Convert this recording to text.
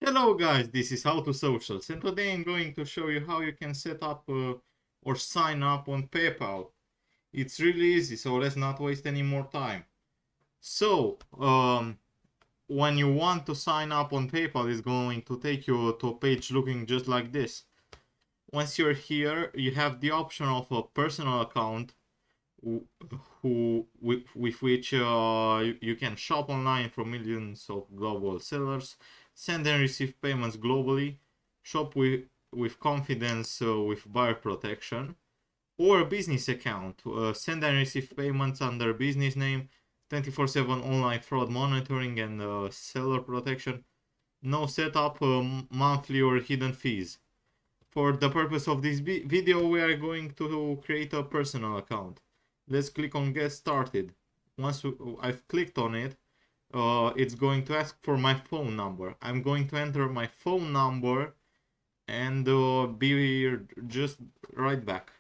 Hello guys, this is How to Socials, and today I'm going to show you how you can set up or sign up on PayPal. It's really easy, so let's not waste any more time. So, when you want to sign up on PayPal, it's going to take you to a page looking just like this. Once you're here, you have the option of a personal account with which you can shop online from millions of global sellers, send and receive payments globally, shop with confidence with buyer protection, or a business account, send and receive payments under business name, 24/7 online fraud monitoring and seller protection, no setup, monthly or hidden fees. For the purpose of this video, we are going to create a personal account. Let's click on get started. Once I've clicked on it, it's going to ask for my phone number. I'm going to enter my phone number and be just right back.